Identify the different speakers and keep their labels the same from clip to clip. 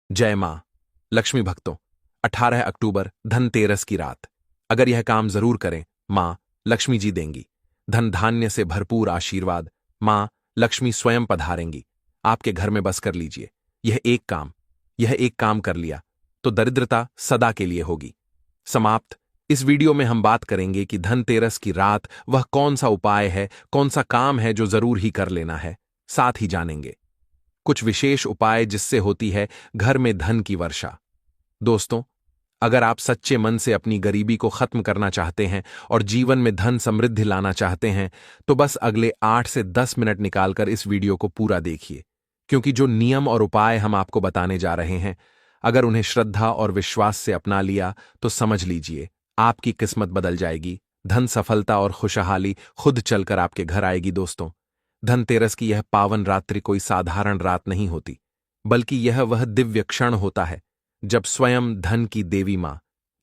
Speaker 1: जय मां लक्ष्मी भक्तों, 18 अक्टूबर धनतेरस की रात अगर यह काम जरूर करें, मां लक्ष्मी जी देंगी धन धान्य से भरपूर आशीर्वाद। मां लक्ष्मी स्वयं पधारेंगी आपके घर में। बस कर लीजिए यह एक काम कर लिया तो दरिद्रता सदा के लिए होगी समाप्त। इस वीडियो में हम बात करेंगे कि धनतेरस की रात वह कौन सा उपाय है, कौन सा काम है जो जरूर ही कर लेना है। साथ ही जानेंगे कुछ विशेष उपाय जिससे होती है घर में धन की वर्षा। दोस्तों, अगर आप सच्चे मन से अपनी गरीबी को खत्म करना चाहते हैं और जीवन में धन समृद्धि लाना चाहते हैं, तो बस अगले 8 से 10 मिनट निकालकर इस वीडियो को पूरा देखिए, क्योंकि जो नियम और उपाय हम आपको बताने जा रहे हैं, अगर उन्हें श्रद्धा और विश्वास से अपना लिया तो समझ लीजिए आपकी किस्मत बदल जाएगी। धन, सफलता और खुशहाली खुद चलकर आपके घर आएगी। दोस्तों, धनतेरस की यह पावन रात्रि कोई साधारण रात नहीं होती, बल्कि यह वह दिव्य क्षण होता है जब स्वयं धन की देवी मां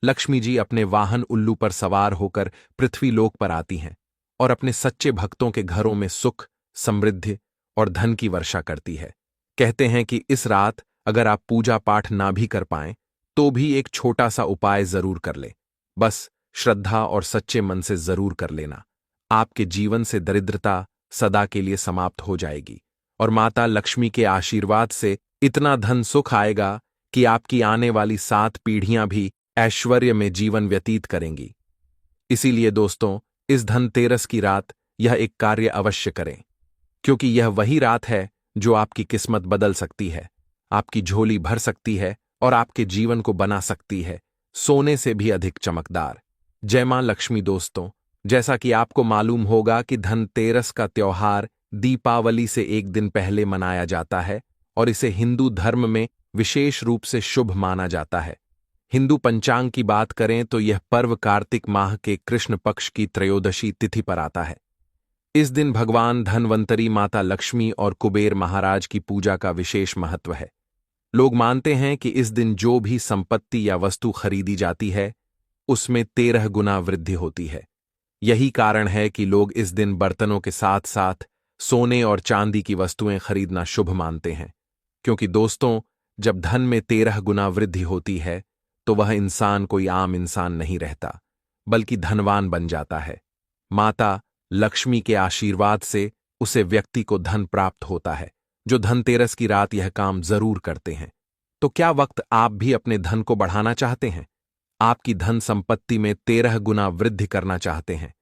Speaker 1: लक्ष्मी जी अपने वाहन उल्लू पर सवार होकर पृथ्वी लोक पर आती हैं और अपने सच्चे भक्तों के घरों में सुख, समृद्धि और धन की वर्षा करती है। कहते हैं कि इस रात अगर आप पूजा पाठ ना भी कर पाएं तो भी एक छोटा सा उपाय जरूर कर ले। बस श्रद्धा और सच्चे मन से जरूर कर लेना। आपके जीवन से दरिद्रता सदा के लिए समाप्त हो जाएगी और माता लक्ष्मी के आशीर्वाद से इतना धन सुख आएगा कि आपकी आने वाली 7 पीढ़ियां भी ऐश्वर्य में जीवन व्यतीत करेंगी। इसीलिए दोस्तों, इस धनतेरस की रात यह एक कार्य अवश्य करें, क्योंकि यह वही रात है जो आपकी किस्मत बदल सकती है, आपकी झोली भर सकती है और आपके जीवन को बना सकती है सोने से भी अधिक चमकदार। जय मां लक्ष्मी। दोस्तों, जैसा कि आपको मालूम होगा कि धनतेरस का त्योहार दीपावली से एक दिन पहले मनाया जाता है और इसे हिंदू धर्म में विशेष रूप से शुभ माना जाता है। हिंदू पंचांग की बात करें तो यह पर्व कार्तिक माह के कृष्ण पक्ष की त्रयोदशी तिथि पर आता है। इस दिन भगवान धनवंतरी, माता लक्ष्मी और कुबेर महाराज की पूजा का विशेष महत्व है। लोग मानते हैं कि इस दिन जो भी संपत्ति या वस्तु खरीदी जाती है उसमें 13 गुना वृद्धि होती है। यही कारण है कि लोग इस दिन बर्तनों के साथ साथ सोने और चांदी की वस्तुएं खरीदना शुभ मानते हैं, क्योंकि दोस्तों, जब धन में 13 गुना वृद्धि होती है तो वह इंसान कोई आम इंसान नहीं रहता, बल्कि धनवान बन जाता है। माता लक्ष्मी के आशीर्वाद से उसे व्यक्ति को धन प्राप्त होता है, जो धनतेरस की रात यह काम जरूर करते हैं। तो क्या वक्त आप भी अपने धन को बढ़ाना चाहते हैं, आपकी धन संपत्ति में 13 गुना वृद्धि करना चाहते हैं,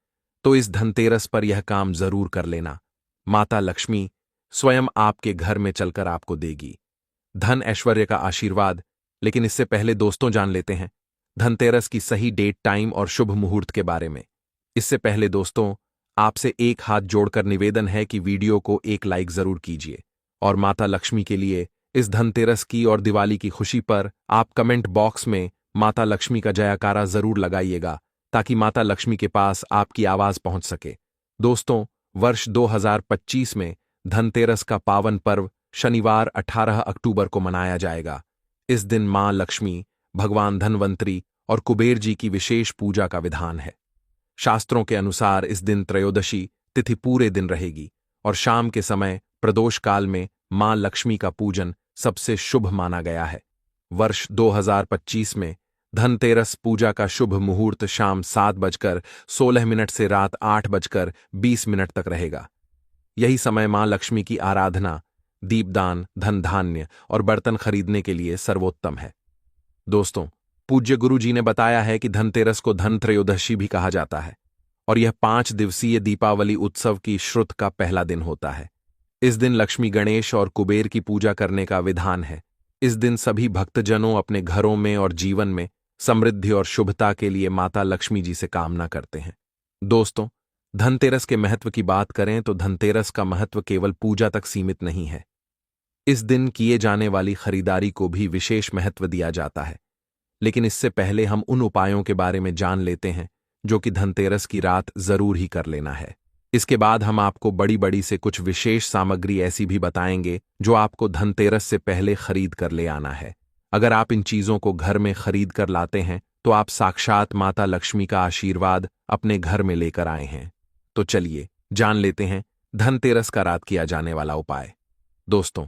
Speaker 1: तो इस धनतेरस पर यह काम जरूर कर लेना। माता लक्ष्मी स्वयं आपके घर में चलकर आपको देगी धन ऐश्वर्य का आशीर्वाद। लेकिन इससे पहले दोस्तों, जान लेते हैं धनतेरस की सही डेट, टाइम और शुभ मुहूर्त के बारे में। इससे पहले दोस्तों, आपसे एक हाथ जोड़कर निवेदन है कि वीडियो को एक लाइक जरूर कीजिए और माता लक्ष्मी के लिए इस धनतेरस की और दिवाली की खुशी पर आप कमेंट बॉक्स में माता लक्ष्मी का जयकारा जरूर लगाइएगा, ताकि माता लक्ष्मी के पास आपकी आवाज पहुंच सके। दोस्तों, वर्ष 2025 में धनतेरस का पावन पर्व शनिवार 18 अक्टूबर को मनाया जाएगा। इस दिन मां लक्ष्मी, भगवान धनवंतरी और कुबेर जी की विशेष पूजा का विधान है। शास्त्रों के अनुसार इस दिन त्रयोदशी तिथि पूरे दिन रहेगी और शाम के समय प्रदोष काल में मां लक्ष्मी का पूजन सबसे शुभ माना गया है। वर्ष 2025 में धनतेरस पूजा का शुभ मुहूर्त शाम 7:16 से रात 8:20 तक रहेगा। यही समय मां लक्ष्मी की आराधना, दीपदान, धन धान्य और बर्तन खरीदने के लिए सर्वोत्तम है। दोस्तों, पूज्य गुरु जी ने बताया है कि धनतेरस को धन त्रयोदशी भी कहा जाता है और यह 5 दिवसीय दीपावली उत्सव की श्रुत का पहला दिन होता है। इस दिन लक्ष्मी, गणेश और कुबेर की पूजा करने का विधान है। इस दिन सभी भक्तजनों अपने घरों में और जीवन में समृद्धि और शुभता के लिए माता लक्ष्मी जी से कामना करते हैं। दोस्तों, धनतेरस के महत्व की बात करें तो धनतेरस का महत्व केवल पूजा तक सीमित नहीं है। इस दिन किए जाने वाली खरीदारी को भी विशेष महत्व दिया जाता है। लेकिन इससे पहले हम उन उपायों के बारे में जान लेते हैं जो कि धनतेरस की रात जरूर ही कर लेना है। इसके बाद हम आपको बड़ी से कुछ विशेष सामग्री ऐसी भी बताएंगे जो आपको धनतेरस से पहले खरीद कर ले आना है। अगर आप इन चीजों को घर में खरीद कर लाते हैं तो आप साक्षात माता लक्ष्मी का आशीर्वाद अपने घर में लेकर आए हैं। तो चलिए जान लेते हैं धनतेरस का रात किया जाने वाला उपाय। दोस्तों,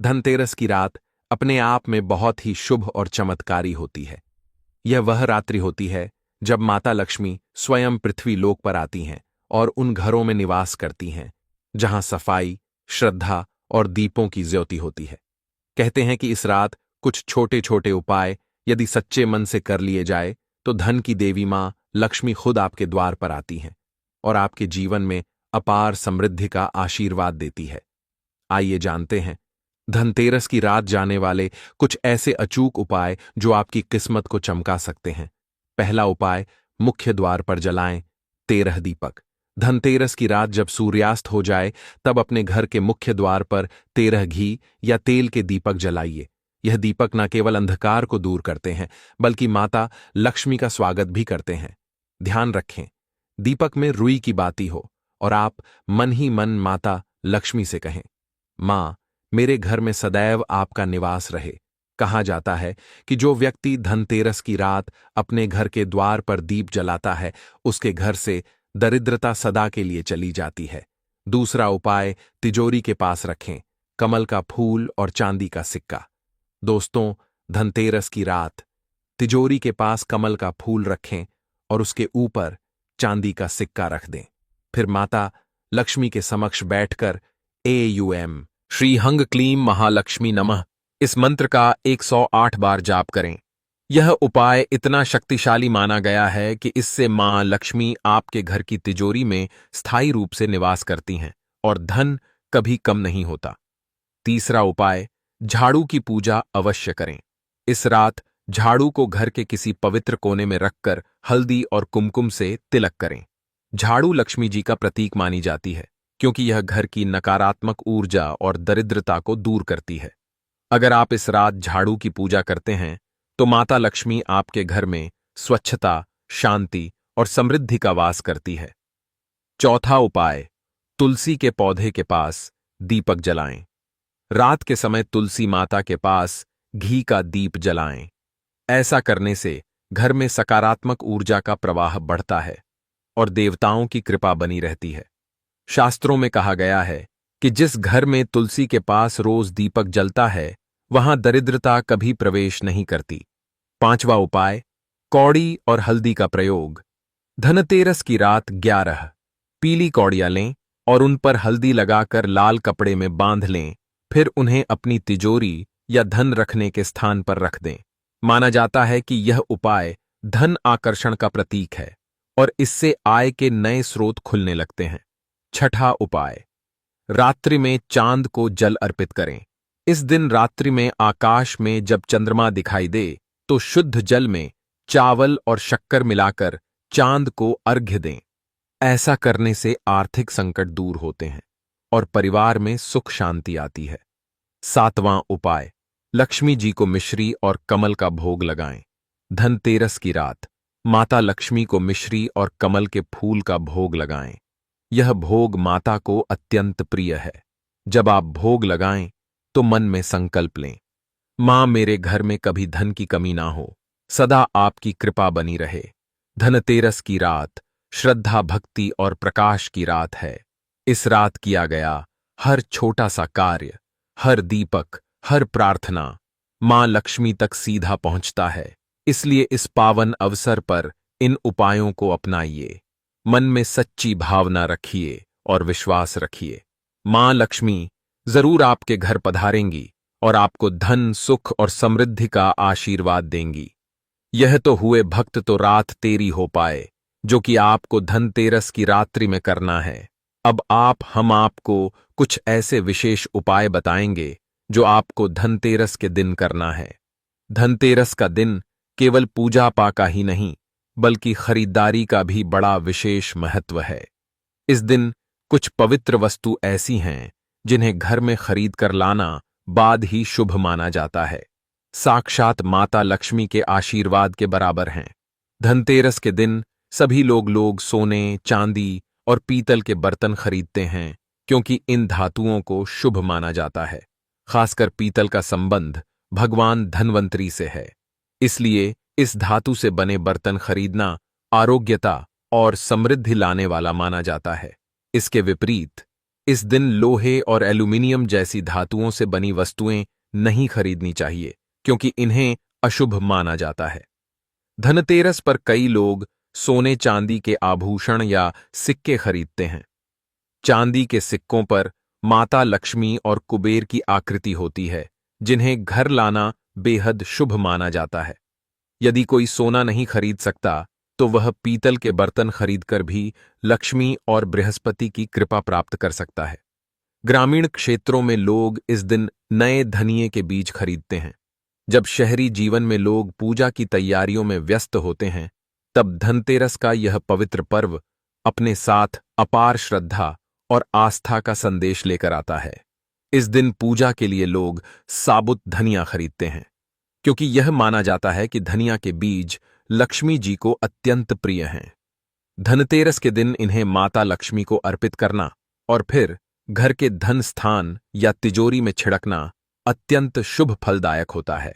Speaker 1: धनतेरस की रात अपने आप में बहुत ही शुभ और चमत्कारी होती है। यह वह रात्रि होती है जब माता लक्ष्मी स्वयं पृथ्वी लोक पर आती हैं और उन घरों में निवास करती हैं जहां सफाई, श्रद्धा और दीपों की ज्योति होती है। कहते हैं कि इस रात कुछ छोटे छोटे उपाय यदि सच्चे मन से कर लिए जाए तो धन की देवी मां लक्ष्मी खुद आपके द्वार पर आती हैं और आपके जीवन में अपार समृद्धि का आशीर्वाद देती है। आइए जानते हैं धनतेरस की रात जाने वाले कुछ ऐसे अचूक उपाय जो आपकी किस्मत को चमका सकते हैं। पहला उपाय, मुख्य द्वार पर जलाएं 13 दीपक। धनतेरस की रात जब सूर्यास्त हो जाए तब अपने घर के मुख्य द्वार पर 13 घी या तेल के दीपक जलाइए। यह दीपक न केवल अंधकार को दूर करते हैं बल्कि माता लक्ष्मी का स्वागत भी करते हैं। ध्यान रखें, दीपक में रुई की बाती हो और आप मन ही मन माता लक्ष्मी से कहें, मां, मेरे घर में सदैव आपका निवास रहे। कहा जाता है कि जो व्यक्ति धनतेरस की रात अपने घर के द्वार पर दीप जलाता है उसके घर से दरिद्रता सदा के लिए चली जाती है। दूसरा उपाय, तिजोरी के पास रखें कमल का फूल और चांदी का सिक्का। दोस्तों, धनतेरस की रात तिजोरी के पास कमल का फूल रखें और उसके ऊपर चांदी का सिक्का रख दें। फिर माता लक्ष्मी के समक्ष बैठकर एयूएम श्री हंग क्लीम महालक्ष्मी नमः इस मंत्र का 108 बार जाप करें। यह उपाय इतना शक्तिशाली माना गया है कि इससे मां लक्ष्मी आपके घर की तिजोरी में स्थायी रूप से निवास करती हैं और धन कभी कम नहीं होता। तीसरा उपाय, झाड़ू की पूजा अवश्य करें। इस रात झाड़ू को घर के किसी पवित्र कोने में रखकर हल्दी और कुमकुम से तिलक करें। झाड़ू लक्ष्मी जी का प्रतीक मानी जाती है क्योंकि यह घर की नकारात्मक ऊर्जा और दरिद्रता को दूर करती है। अगर आप इस रात झाड़ू की पूजा करते हैं तो माता लक्ष्मी आपके घर में स्वच्छता, शांति और समृद्धि का वास करती है। चौथा उपाय, तुलसी के पौधे के पास दीपक जलाएं। रात के समय तुलसी माता के पास घी का दीप जलाएं। ऐसा करने से घर में सकारात्मक ऊर्जा का प्रवाह बढ़ता है और देवताओं की कृपा बनी रहती है। शास्त्रों में कहा गया है कि जिस घर में तुलसी के पास रोज दीपक जलता है वहां दरिद्रता कभी प्रवेश नहीं करती। पांचवा उपाय, कौड़ी और हल्दी का प्रयोग। धनतेरस की रात 11 पीली कौड़ियां लें और उन पर हल्दी लगाकर लाल कपड़े में बांध लें। फिर उन्हें अपनी तिजोरी या धन रखने के स्थान पर रख दें। माना जाता है कि यह उपाय धन आकर्षण का प्रतीक है और इससे आय के नए स्रोत खुलने लगते हैं। छठा उपाय, रात्रि में चांद को जल अर्पित करें। इस दिन रात्रि में आकाश में जब चंद्रमा दिखाई दे तो शुद्ध जल में चावल और शक्कर मिलाकर चांद को अर्घ्य दें। ऐसा करने से आर्थिक संकट दूर होते हैं और परिवार में सुख शांति आती है। सातवां उपाय, लक्ष्मी जी को मिश्री और कमल का भोग लगाएं। धनतेरस की रात माता लक्ष्मी को मिश्री और कमल के फूल का भोग लगाएं। यह भोग माता को अत्यंत प्रिय है। जब आप भोग लगाएं तो मन में संकल्प लें, मां, मेरे घर में कभी धन की कमी ना हो, सदा आपकी कृपा बनी रहे। धनतेरस की रात श्रद्धा, भक्ति और प्रकाश की रात है। इस रात किया गया हर छोटा सा कार्य, हर दीपक, हर प्रार्थना मां लक्ष्मी तक सीधा पहुंचता है। इसलिए इस पावन अवसर पर इन उपायों को अपनाइए। मन में सच्ची भावना रखिए और विश्वास रखिए। मां लक्ष्मी जरूर आपके घर पधारेंगी और आपको धन, सुख और समृद्धि का आशीर्वाद देंगी। यह तो हुए भक्त तो रात तेरी हो पाए, जो कि आपको धनतेरस की रात्रि में करना है। अब हम आपको कुछ ऐसे विशेष उपाय बताएंगे जो आपको धनतेरस के दिन करना है। धनतेरस का दिन केवल पूजा पाठ का ही नहीं बल्कि खरीदारी का भी बड़ा विशेष महत्व है। इस दिन कुछ पवित्र वस्तु ऐसी हैं जिन्हें घर में खरीद कर लाना बाद ही शुभ माना जाता है। साक्षात माता लक्ष्मी के आशीर्वाद के बराबर हैं। धनतेरस के दिन सभी लोग सोने, चांदी और पीतल के बर्तन खरीदते हैं क्योंकि इन धातुओं को शुभ माना जाता है। खासकर पीतल का संबंध भगवान धन्वंतरी से है, इसलिए इस धातु से बने बर्तन खरीदना आरोग्यता और समृद्धि लाने वाला माना जाता है। इसके विपरीत इस दिन लोहे और एल्यूमिनियम जैसी धातुओं से बनी वस्तुएं नहीं खरीदनी चाहिए क्योंकि इन्हें अशुभ माना जाता है। धनतेरस पर कई लोग सोने चांदी के आभूषण या सिक्के खरीदते हैं। चांदी के सिक्कों पर माता लक्ष्मी और कुबेर की आकृति होती है, जिन्हें घर लाना बेहद शुभ माना जाता है। यदि कोई सोना नहीं खरीद सकता तो वह पीतल के बर्तन खरीदकर भी लक्ष्मी और बृहस्पति की कृपा प्राप्त कर सकता है। ग्रामीण क्षेत्रों में लोग इस दिन नए धनिये के बीज खरीदते हैं। जब शहरी जीवन में लोग पूजा की तैयारियों में व्यस्त होते हैं, तब धनतेरस का यह पवित्र पर्व अपने साथ अपार श्रद्धा और आस्था का संदेश लेकर आता है। इस दिन पूजा के लिए लोग साबुत धनिया खरीदते हैं, क्योंकि यह माना जाता है कि धनिया के बीज लक्ष्मी जी को अत्यंत प्रिय हैं। धनतेरस के दिन इन्हें माता लक्ष्मी को अर्पित करना और फिर घर के धन स्थान या तिजोरी में छिड़कना अत्यंत शुभ फलदायक होता है।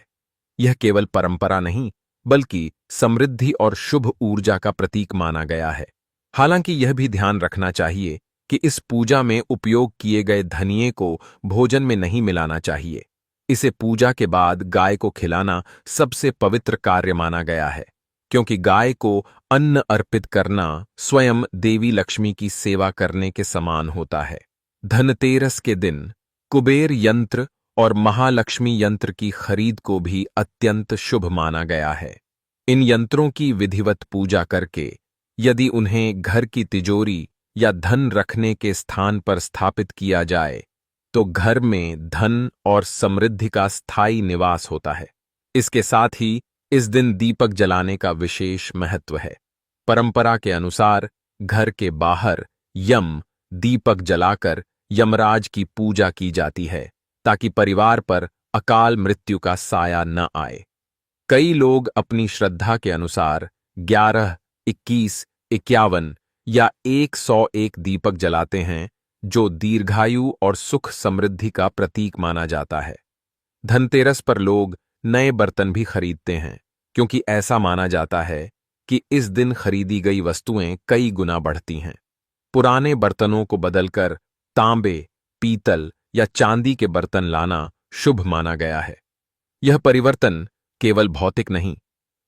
Speaker 1: यह केवल परंपरा नहीं, बल्कि समृद्धि और शुभ ऊर्जा का प्रतीक माना गया है। हालांकि यह भी ध्यान रखना चाहिए कि इस पूजा में उपयोग किए गए धनिये को भोजन में नहीं मिलाना चाहिए। इसे पूजा के बाद गाय को खिलाना सबसे पवित्र कार्य माना गया है, क्योंकि गाय को अन्न अर्पित करना स्वयं देवी लक्ष्मी की सेवा करने के समान होता है। धनतेरस के दिन कुबेर यंत्र और महालक्ष्मी यंत्र की खरीद को भी अत्यंत शुभ माना गया है। इन यंत्रों की विधिवत पूजा करके यदि उन्हें घर की तिजोरी या धन रखने के स्थान पर स्थापित किया जाए तो घर में धन और समृद्धि का स्थायी निवास होता है। इसके साथ ही इस दिन दीपक जलाने का विशेष महत्व है। परंपरा के अनुसार घर के बाहर यम दीपक जलाकर यमराज की पूजा की जाती है, ताकि परिवार पर अकाल मृत्यु का साया न आए। कई लोग अपनी श्रद्धा के अनुसार 11, 21, 51 या 101 दीपक जलाते हैं, जो दीर्घायु और सुख समृद्धि का प्रतीक माना जाता है। धनतेरस पर लोग नए बर्तन भी खरीदते हैं, क्योंकि ऐसा माना जाता है कि इस दिन खरीदी गई वस्तुएं कई गुना बढ़ती हैं। पुराने बर्तनों को बदलकर तांबे, पीतल या चांदी के बर्तन लाना शुभ माना गया है। यह परिवर्तन केवल भौतिक नहीं,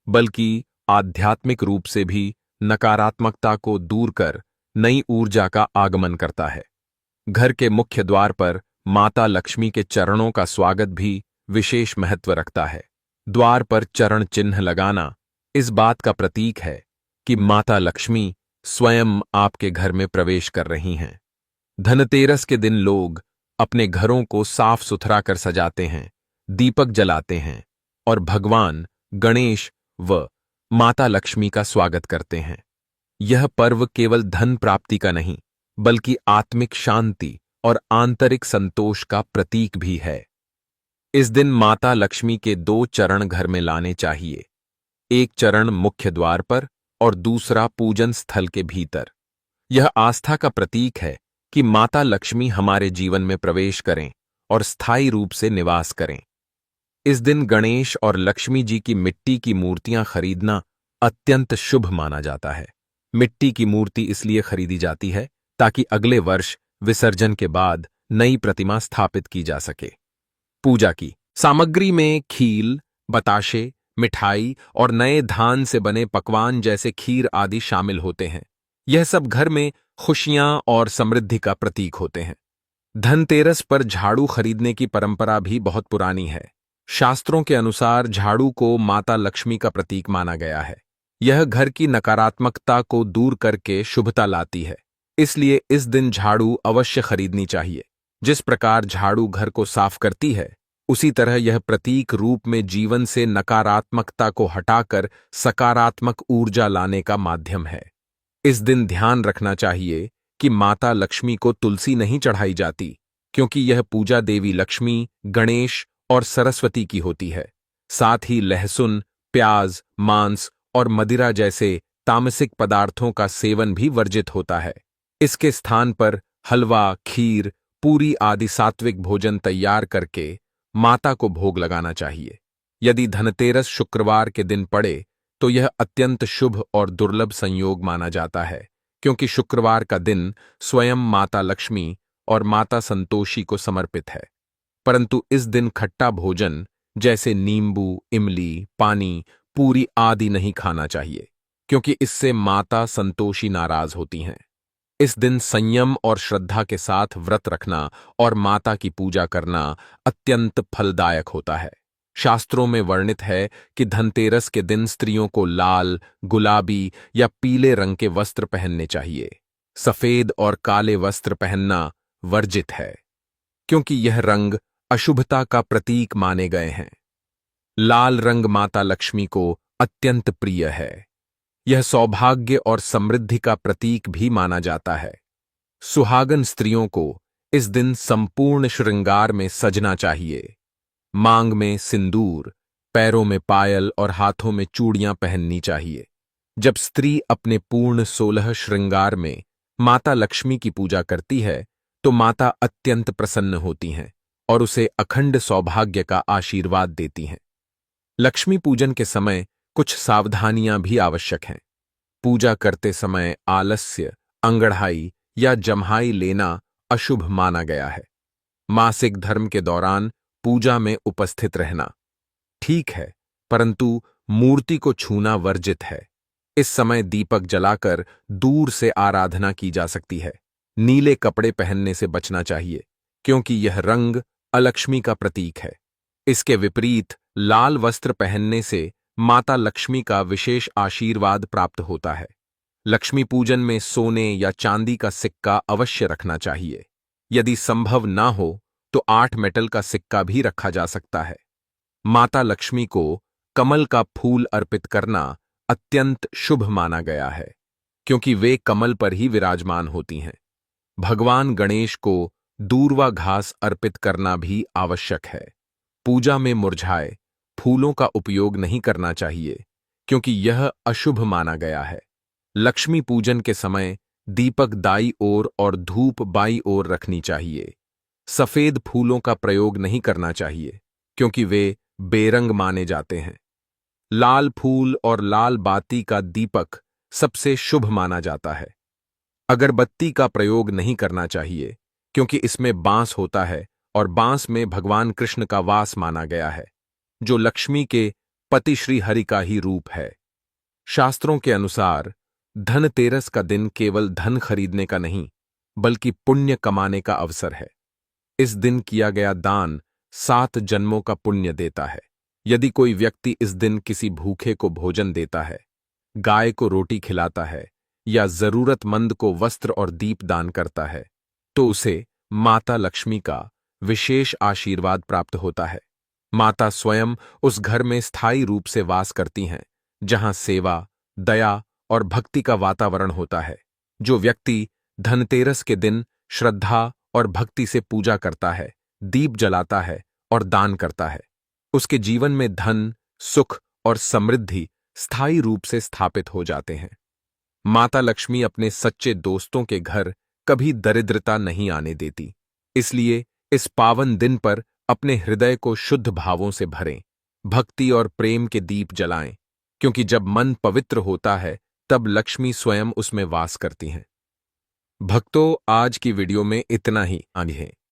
Speaker 1: बल्कि आध्यात्मिक रूप से भी नकारात्मकता को दूर कर नई ऊर्जा का आगमन करता है। घर के मुख्य द्वार पर माता लक्ष्मी के चरणों का स्वागत भी विशेष महत्व रखता है। द्वार पर चरण चिन्ह लगाना इस बात का प्रतीक है कि माता लक्ष्मी स्वयं आपके घर में प्रवेश कर रही हैं। धनतेरस के दिन लोग अपने घरों को साफ सुथरा कर सजाते हैं, दीपक जलाते हैं और भगवान गणेश व माता लक्ष्मी का स्वागत करते हैं। यह पर्व केवल धन प्राप्ति का नहीं, बल्कि आत्मिक शांति और आंतरिक संतोष का प्रतीक भी है। इस दिन माता लक्ष्मी के 2 चरण घर में लाने चाहिए, एक चरण मुख्य द्वार पर और दूसरा पूजन स्थल के भीतर। यह आस्था का प्रतीक है कि माता लक्ष्मी हमारे जीवन में प्रवेश करें और स्थायी रूप से निवास करें। इस दिन गणेश और लक्ष्मी जी की मिट्टी की मूर्तियां खरीदना अत्यंत शुभ माना जाता है। मिट्टी की मूर्ति इसलिए खरीदी जाती है ताकि अगले वर्ष विसर्जन के बाद नई प्रतिमा स्थापित की जा सके। पूजा की सामग्री में खील, बताशे, मिठाई और नए धान से बने पकवान जैसे खीर आदि शामिल होते हैं। यह सब घर में खुशियां और समृद्धि का प्रतीक होते हैं। धनतेरस पर झाड़ू खरीदने की परंपरा भी बहुत पुरानी है। शास्त्रों के अनुसार झाड़ू को माता लक्ष्मी का प्रतीक माना गया है। यह घर की नकारात्मकता को दूर करके शुभता लाती है, इसलिए इस दिन झाड़ू अवश्य खरीदनी चाहिए। जिस प्रकार झाड़ू घर को साफ करती है, उसी तरह यह प्रतीक रूप में जीवन से नकारात्मकता को हटाकर सकारात्मक ऊर्जा लाने का माध्यम है। इस दिन ध्यान रखना चाहिए कि माता लक्ष्मी को तुलसी नहीं चढ़ाई जाती, क्योंकि यह पूजा देवी लक्ष्मी, गणेश और सरस्वती की होती है। साथ ही लहसुन, प्याज, मांस और मदिरा जैसे तामसिक पदार्थों का सेवन भी वर्जित होता है। इसके स्थान पर हलवा, खीर, पूरी आदि सात्विक भोजन तैयार करके माता को भोग लगाना चाहिए। यदि धनतेरस शुक्रवार के दिन पड़े तो यह अत्यंत शुभ और दुर्लभ संयोग माना जाता है, क्योंकि शुक्रवार का दिन स्वयं माता लक्ष्मी और माता संतोषी को समर्पित है। परंतु इस दिन खट्टा भोजन जैसे नींबू, इमली, पानी, पूरी आदि नहीं खाना चाहिए, क्योंकि इससे माता संतोषी नाराज होती हैं। इस दिन संयम और श्रद्धा के साथ व्रत रखना और माता की पूजा करना अत्यंत फलदायक होता है। शास्त्रों में वर्णित है कि धनतेरस के दिन स्त्रियों को लाल, गुलाबी या पीले रंग के वस्त्र पहनने चाहिए। सफेद और काले वस्त्र पहनना वर्जित है, क्योंकि यह रंग अशुभता का प्रतीक माने गए हैं। लाल रंग माता लक्ष्मी को अत्यंत प्रिय है। यह सौभाग्य और समृद्धि का प्रतीक भी माना जाता है। सुहागन स्त्रियों को इस दिन संपूर्ण श्रृंगार में सजना चाहिए। मांग में सिंदूर, पैरों में पायल और हाथों में चूड़ियां पहननी चाहिए। जब स्त्री अपने पूर्ण 16 श्रृंगार में माता लक्ष्मी की पूजा करती है, तो माता अत्यंत प्रसन्न होती हैं और उसे अखंड सौभाग्य का आशीर्वाद देती हैं। लक्ष्मी पूजन के समय कुछ सावधानियां भी आवश्यक हैं। पूजा करते समय आलस्य, अंगड़ाई या जम्हाई लेना अशुभ माना गया है। मासिक धर्म के दौरान पूजा में उपस्थित रहना ठीक है, परंतु मूर्ति को छूना वर्जित है। इस समय दीपक जलाकर दूर से आराधना की जा सकती है। नीले कपड़े पहनने से बचना चाहिए, क्योंकि यह रंग अलक्ष्मी का प्रतीक है। इसके विपरीत लाल वस्त्र पहनने से माता लक्ष्मी का विशेष आशीर्वाद प्राप्त होता है। लक्ष्मी पूजन में सोने या चांदी का सिक्का अवश्य रखना चाहिए। यदि संभव ना हो तो 8 मेटल का सिक्का भी रखा जा सकता है। माता लक्ष्मी को कमल का फूल अर्पित करना अत्यंत शुभ माना गया है, क्योंकि वे कमल पर ही विराजमान होती हैं। भगवान गणेश को दूर्वा घास अर्पित करना भी आवश्यक है। पूजा में मुरझाए फूलों का उपयोग नहीं करना चाहिए, क्योंकि यह अशुभ माना गया है। लक्ष्मी पूजन के समय दीपक दाईं ओर और धूप बाईं ओर रखनी चाहिए। सफेद फूलों का प्रयोग नहीं करना चाहिए, क्योंकि वे बेरंग माने जाते हैं। लाल फूल और लाल बाती का दीपक सबसे शुभ माना जाता है। अगरबत्ती का प्रयोग नहीं करना चाहिए, क्योंकि इसमें बांस होता है और बांस में भगवान कृष्ण का वास माना गया है, जो लक्ष्मी के पति श्री हरि का ही रूप है। शास्त्रों के अनुसार धनतेरस का दिन केवल धन खरीदने का नहीं, बल्कि पुण्य कमाने का अवसर है। इस दिन किया गया दान 7 जन्मों का पुण्य देता है। यदि कोई व्यक्ति इस दिन किसी भूखे को भोजन देता है, गाय को रोटी खिलाता है या जरूरतमंद को वस्त्र और दीप दान करता है, तो उसे माता लक्ष्मी का विशेष आशीर्वाद प्राप्त होता है। माता स्वयं उस घर में स्थायी रूप से वास करती हैं, जहां सेवा, दया और भक्ति का वातावरण होता है। जो व्यक्ति धनतेरस के दिन श्रद्धा और भक्ति से पूजा करता है, दीप जलाता है और दान करता है, उसके जीवन में धन, सुख और समृद्धि स्थायी रूप से स्थापित हो जाते हैं। माता लक्ष्मी अपने सच्चे दोस्तों के घर कभी दरिद्रता नहीं आने देती। इसलिए इस पावन दिन पर अपने हृदय को शुद्ध भावों से भरें, भक्ति और प्रेम के दीप जलाएं, क्योंकि जब मन पवित्र होता है, तब लक्ष्मी स्वयं उसमें वास करती हैं। भक्तों, आज की वीडियो में इतना ही आगे है।